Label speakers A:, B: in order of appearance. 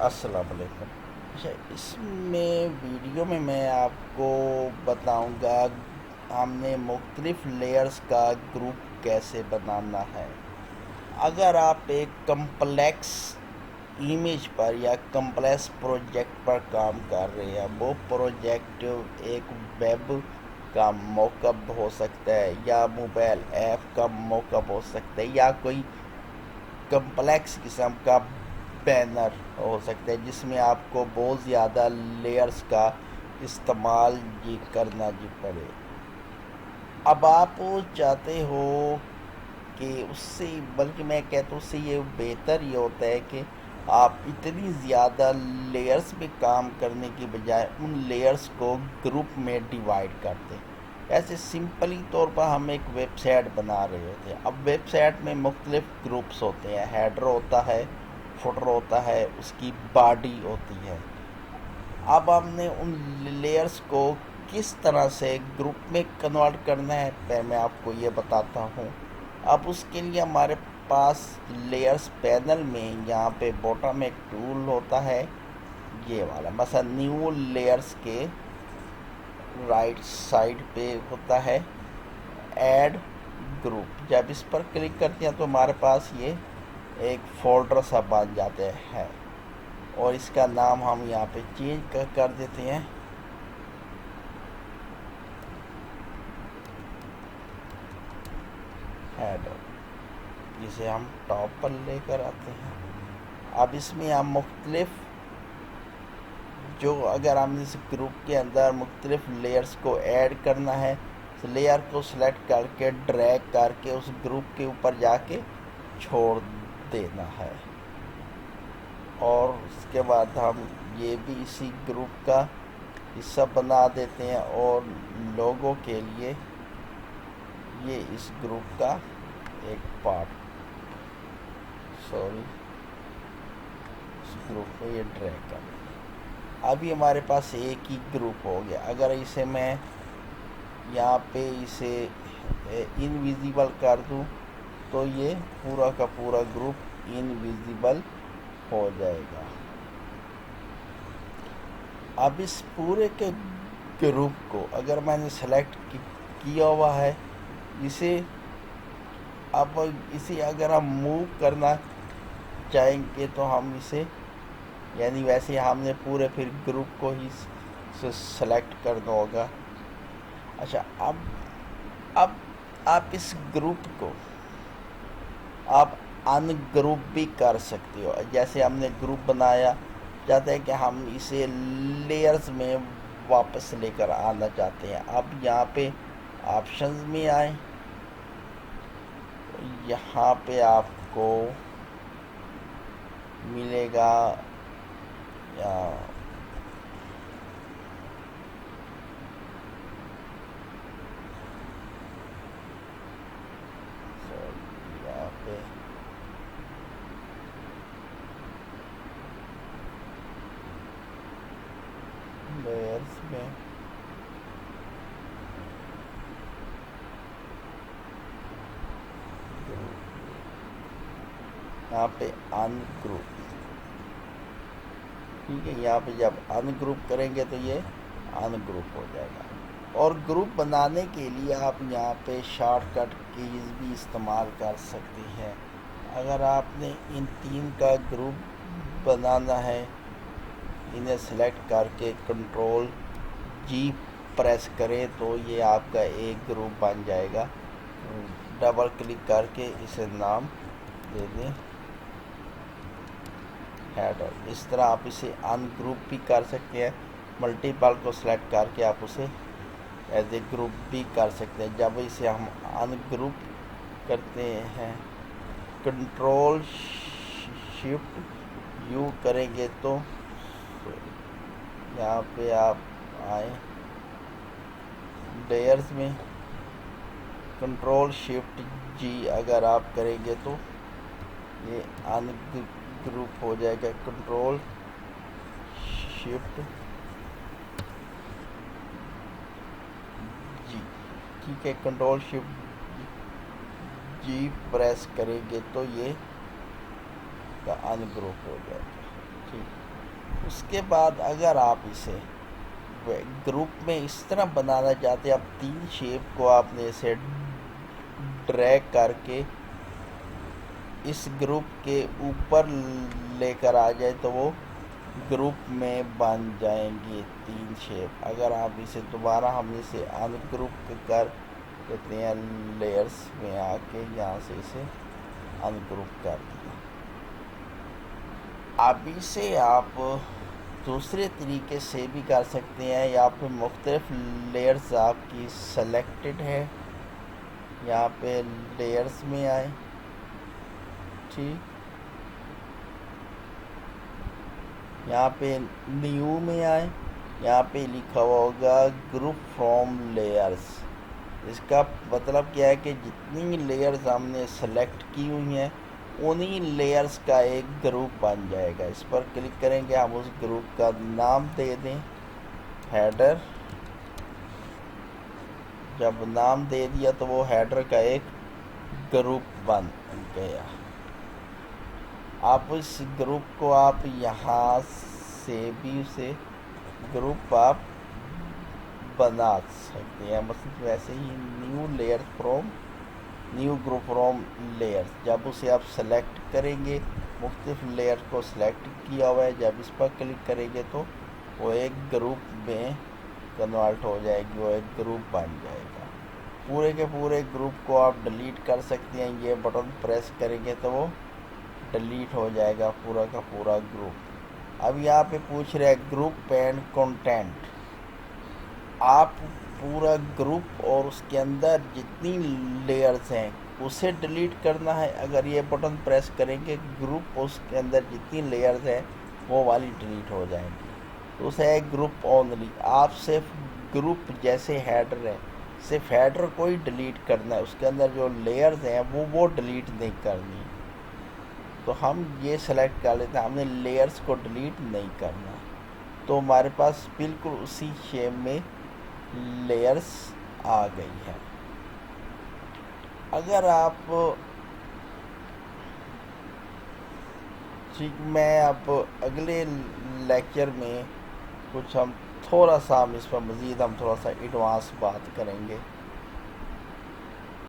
A: السلام علیکم۔ اچھا، اس ویڈیو میں میں آپ کو بتاؤں گا ہم نے مختلف لیئرز کا گروپ کیسے بنانا ہے۔ اگر آپ ایک کمپلیکس ایمیج پر یا کمپلیکس پروجیکٹ پر کام کر رہے ہیں، وہ پروجیکٹ ایک ویب کا موک اپ ہو سکتا ہے یا موبائل ایپ کا موک اپ ہو سکتا ہے یا کوئی کمپلیکس قسم کا بینر ہو سکتا ہے جس میں آپ کو بہت زیادہ لیئرز کا استعمال کرنا پڑے۔ اب آپ چاہتے ہو کہ اس سے، بلکہ میں کہتا ہوں اس سے یہ بہتر یہ ہوتا ہے کہ آپ اتنی زیادہ لیئرز پہ کام کرنے کی بجائے ان لیئرز کو گروپ میں ڈیوائیڈ کر دیں۔ ایسے سمپلی طور پر ہم ایک ویب سائٹ بنا رہے ہوتے ہیں۔ اب ویب سائٹ میں مختلف گروپس ہوتے ہیں، ہیڈر ہوتا ہے، فوٹر ہوتا ہے، اس کی باڈی ہوتی ہے۔ اب ہم نے ان لیئرز کو کس طرح سے گروپ میں کنورٹ کرنا ہے پہلے میں آپ کو یہ بتاتا ہوں۔ اب اس کے لیے ہمارے پاس لیئرز پینل میں یہاں پہ باٹم ایک ٹول ہوتا ہے، یہ والا، مثلا نیو لیئرز کے رائٹ سائڈ پہ ہوتا ہے ایڈ گروپ۔ جب اس پر کلک کرتے ہیں تو ہمارے پاس یہ ایک فولڈر سا بن جاتا ہے اور اس کا نام ہم یہاں پہ چینج کر دیتے ہیں، ہیڈر، جسے ہم ٹاپ پر لے کر آتے ہیں۔ اب اس میں ہم مختلف اگر ہم اس گروپ کے اندر مختلف لیئرز کو ایڈ کرنا ہے، لیئر کو سلیکٹ کر کے ڈریگ کر کے اس گروپ کے اوپر جا کے چھوڑ دینا ہے، اور اس کے بعد ہم یہ بھی اسی گروپ کا حصہ بنا دیتے ہیں اور لوگوں کے لیے یہ اس گروپ کا ایک پارٹ، اس گروپ کو یہ ڈریگ کر دیں۔ ابھی ہمارے پاس ایک ہی گروپ ہو گیا۔ اگر اسے میں یہاں پہ اسے انویزیبل کر دوں تو یہ پورا کا پورا گروپ انویزیبل ہو جائے گا۔ اب اس پورے کے گروپ کو اگر میں نے سلیکٹ کیا ہوا ہے، اب اسے اگر ہم موو کرنا چاہیں گے تو ہم اسے، یعنی ویسے ہم نے پورے پھر گروپ کو ہی سلیکٹ کرنا ہوگا۔ اچھا، اب آپ اس گروپ کو آپ ان گروپ بھی کر سکتے ہو۔ جیسے ہم نے گروپ بنایا، چاہتے ہیں کہ ہم اسے لیئرز میں واپس لے کر آنا چاہتے ہیں۔ اب یہاں پہ آپشنز میں آئیں، یہاں پہ آپ کو ملے گا یہاں پہ لیئرز میں یہاں پہ ان گروپ، ٹھیک ہے، یہاں پہ جب ان گروپ کریں گے تو یہ ان گروپ ہو جائے گا۔ اور گروپ بنانے کے لیے آپ یہاں پہ شارٹ کٹ کیز بھی استعمال کر سکتے ہیں۔ اگر آپ نے ان تین کا گروپ بنانا ہے، انہیں سلیکٹ کر کے کنٹرول جی پریس کریں تو یہ آپ کا ایک گروپ بن جائے گا۔ ڈبل کلک کر کے اسے نام دے دیں ہیڈر۔ اس طرح آپ اسے ان گروپ بھی کر سکتے ہیں، ملٹیپل کو سلیکٹ کر کے آپ اسے ایز اے گروپ بھی کر سکتے ہیں۔ جب اسے ہم ان گروپ کرتے ہیں، کنٹرول شفٹ یو کریں گے تو یہاں پہ آپ آئیں لیئرز میں، کنٹرول شفٹ جی اگر آپ کریں گے تو یہ ان گروپ ہو جائے گا۔ کنٹرول شفٹ جی، ٹھیک ہے، کنٹرول شفٹ جی پریس کریں گے تو یہ کا ان گروپ ہو جائے گا، ٹھیک۔ اس کے بعد اگر آپ اسے گروپ میں اس طرح بنانا چاہتے ہیں، اب 3 شیپ کو آپ نے اسے ڈریگ کر کے اس گروپ کے اوپر لے کر آ جائے تو وہ گروپ میں بن جائیں گے 3 شیپ۔ اگر آپ اسے دوبارہ ہم اسے ان گروپ کر دیتے ہیں، لیئرز میں آ کے یہاں سے اسے ان گروپ کر دیا۔ اب اسے آپ دوسرے طریقے سے بھی کر سکتے ہیں، یہاں پہ مختلف لیئرز آپ کی سلیکٹڈ ہے، یہاں پہ لیئرز میں آئیں، ٹھیک، یہاں پہ نیو میں آئیں، یہاں پہ لکھا ہوا ہوگا گروپ فرام لیئرز۔ اس کا مطلب کیا ہے کہ جتنی لیئرز ہم نے سلیکٹ کی ہوئی ہیں انہی لیئرز کا ایک گروپ بن جائے گا۔ اس پر کلک کریں گے، ہم اس گروپ کا نام دے دیں ہیڈر۔ جب نام دے دیا تو وہ ہیڈر کا ایک گروپ بن گیا۔ آپ اس گروپ کو آپ یہاں سے بھی اسے گروپ آپ بنا سکتے ہیں، مثلا ویسے ہی نیو گروپ فرام لیئر، جب اسے آپ سلیکٹ کریں گے، مختلف لیئر کو سلیکٹ کیا ہوا ہے، جب اس پر کلک کریں گے تو وہ ایک گروپ میں کنورٹ ہو جائے گی، وہ ایک گروپ بن جائے گا۔ پورے کے پورے گروپ کو آپ ڈیلیٹ کر سکتے ہیں، یہ بٹن پریس کریں گے تو وہ ڈیلیٹ ہو جائے گا پورا کا پورا گروپ۔ اب یہاں پہ پوچھ رہے گروپ اینڈ کنٹینٹ، آپ پورا گروپ اور اس کے اندر جتنی لیئرز ہیں اسے ڈیلیٹ کرنا ہے۔ اگر یہ بٹن پریس کریں گے گروپ اس کے اندر جتنی لیئرز ہیں وہ والی ڈیلیٹ ہو جائیں گی، تو اسے ایک گروپ اونلی، آپ صرف گروپ جیسے ہیڈر ہے، صرف ہیڈر کو ہی ڈیلیٹ کرنا ہے، اس کے اندر جو لیئرز ہیں وہ ڈیلیٹ نہیں کرنی۔ تو ہم یہ سلیکٹ کر لیتے ہیں، ہم نے لیئرز کو ڈیلیٹ نہیں کرنا، تو ہمارے پاس بالکل اسی شیپ میں لیئرز آ گئی ہے۔ اگر آپ ٹھیک، میں اب اگلے لیکچر میں کچھ ہم تھوڑا سا اس پر مزید ہم تھوڑا سا ایڈوانس بات کریں گے۔